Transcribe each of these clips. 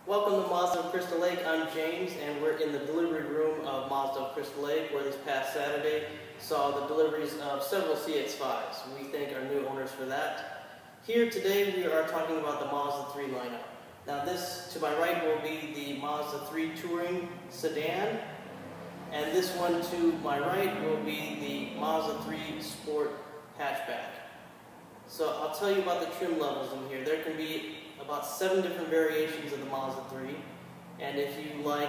Welcome to Mazda of Crystal Lake. I'm James, and we're in the delivery room of Mazda of Crystal Lake, where this past Saturday saw the deliveries of several CX-5s. We thank our new owners for that. Here today we are talking about the Mazda 3 lineup. Now this to my right will be the Mazda 3 Touring Sedan, and this one to my right will be the Mazda 3 Sport Hatchback. So I'll tell you about the trim levels in here. There can be about 7 different variations of the Mazda 3, and if you like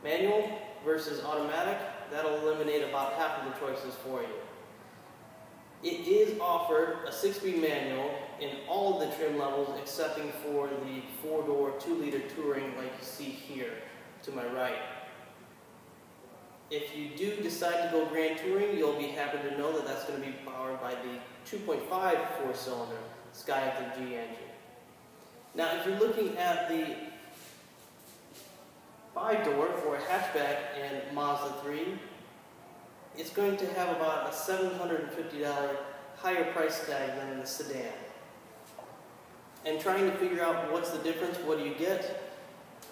manual versus automatic, that'll eliminate about half of the choices for you. It is offered a 6-speed manual in all of the trim levels excepting for the 4-door 2-liter Touring like you see here to my right. If you do decide to go Grand Touring, you'll be happy to know that that's going to be powered by the 2.5 4-cylinder Skyactiv G engine. Now, if you're looking at the 5-door for a hatchback in Mazda 3, it's going to have about a $750 higher price tag than the sedan. And trying to figure out what's the difference, what do you get?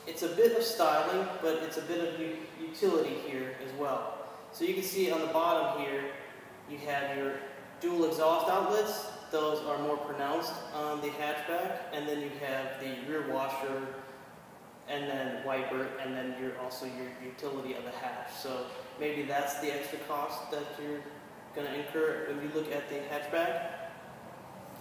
It's a bit of styling, but it's a bit of utility here as well. So you can see on the bottom here, you have your dual exhaust outlets. Those are more pronounced on the hatchback, and then you have the rear washer, and then wiper, and then also your utility of the hatch. So maybe that's the extra cost that you're going to incur when you look at the hatchback.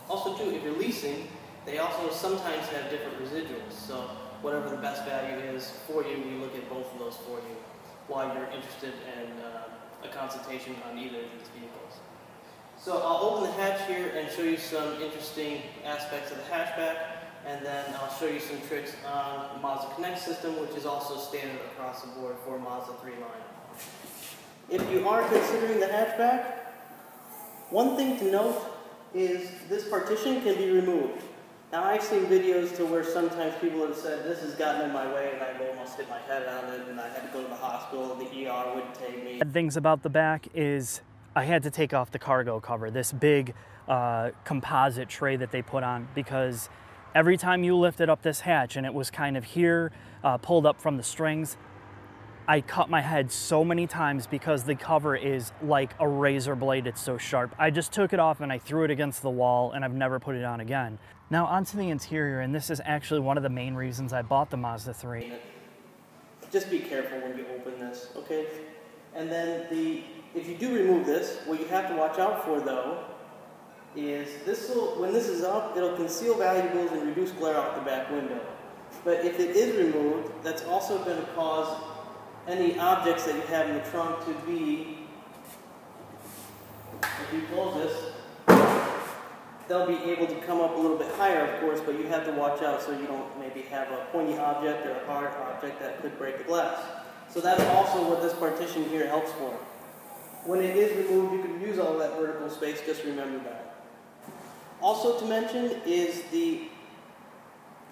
Also too, if you're leasing, they also sometimes have different residuals. So whatever the best value is for you, we look at both of those for you while you're interested in a consultation on either of these vehicles. So I'll open the hatch here and show you some interesting aspects of the hatchback, and then I'll show you some tricks on the Mazda Connect system, which is also standard across the board for Mazda 3 line. If you are considering the hatchback, one thing to note is this partition can be removed. Now I've seen videos to where sometimes people have said this has gotten in my way and I've almost hit my head on it and I had to go to the hospital, the ER wouldn't take me. Things about the back is I had to take off the cargo cover, this big composite tray that they put on, because every time you lifted up this hatch and it was kind of here, pulled up from the strings, I cut my head so many times because the cover is like a razor blade, it's so sharp. I just took it off and I threw it against the wall and I've never put it on again. Now onto the interior, and this is actually one of the main reasons I bought the Mazda 3. Just be careful when you open this, okay? And then if you do remove this, what you have to watch out for though is when this is up, it'll conceal valuables and reduce glare out the back window. But if it is removed, that's also going to cause any objects that you have in the trunk to be, if you close this, they'll be able to come up a little bit higher, of course, but you have to watch out so you don't maybe have a pointy object or a hard object that could break the glass. So that's also what this partition here helps for. When it is removed, you can use all that vertical space, just remember that. Also to mention is the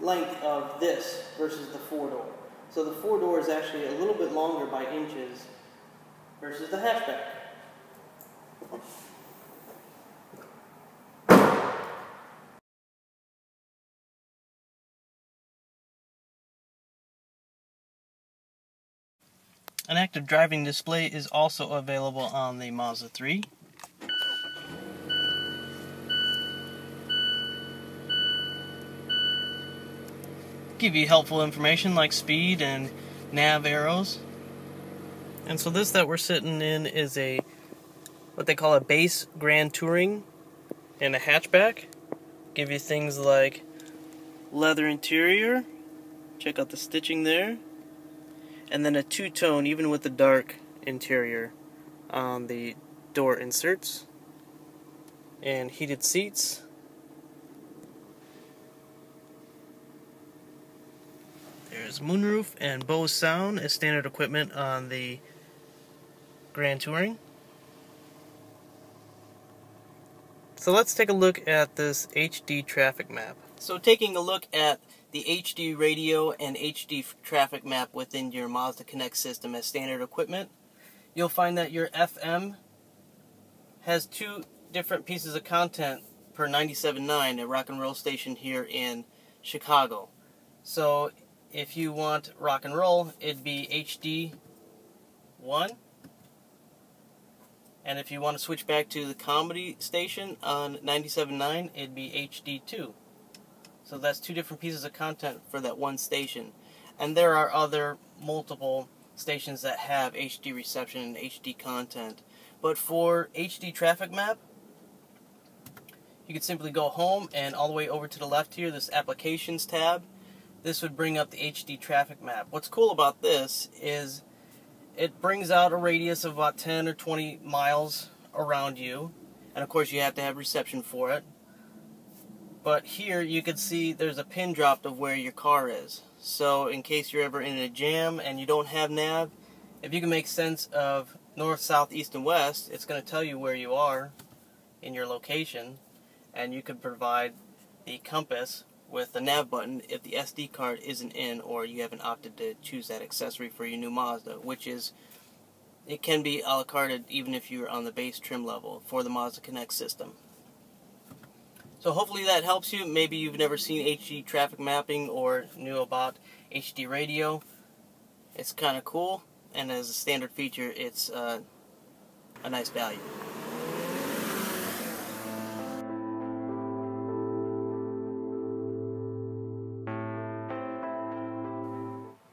length of this versus the 4-door. So the 4-door is actually a little bit longer by inches versus the hatchback. An active driving display is also available on the Mazda 3. Give you helpful information like speed and nav arrows. And so this that we're sitting in is what they call a base Grand Touring and a hatchback. Give you things like leather interior. Check out the stitching there. And then a two-tone, even with the dark interior on the door inserts, and heated seats. There's moonroof and Bose sound as standard equipment on the Grand Touring. So let's take a look at this HD traffic map. So taking a look at the HD radio and HD traffic map within your Mazda Connect system as standard equipment, you'll find that your FM has 2 different pieces of content per 97.9, a rock and roll station here in Chicago. So If you want rock and roll, it'd be HD 1. And if you want to switch back to the comedy station on 97.9, it'd be HD 2. So that's 2 different pieces of content for that one station. And there are other multiple stations that have HD reception and HD content. But for HD traffic map, you could simply go home and all the way over to the left here, this applications tab, this would bring up the HD traffic map. What's cool about this is it brings out a radius of about 10 or 20 miles around you. And of course you have to have reception for it. But here you can see there's a pin dropped of where your car is. So in case you're ever in a jam and you don't have nav, if you can make sense of north, south, east, and west, it's going to tell you where you are in your location. And you can provide the compass with the nav button if the SD card isn't in or you haven't opted to choose that accessory for your new Mazda, which is, it can be a la carte even if you're on the base trim level for the Mazda Connect system. So hopefully that helps you. Maybe you've never seen HD traffic mapping or knew about HD radio. It's kind of cool, and as a standard feature, it's a nice value.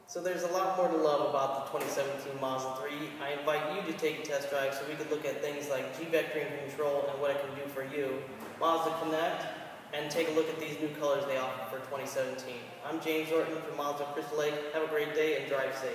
So there's a lot more to love about the 2017 Mazda 3. I invite you to take a test drive so we could look at things like G-vectoring control and what it can do for you, Mazda Connect, and take a look at these new colors they offer for 2017. I'm James Orton from Mazda of Crystal Lake. Have a great day and drive safe.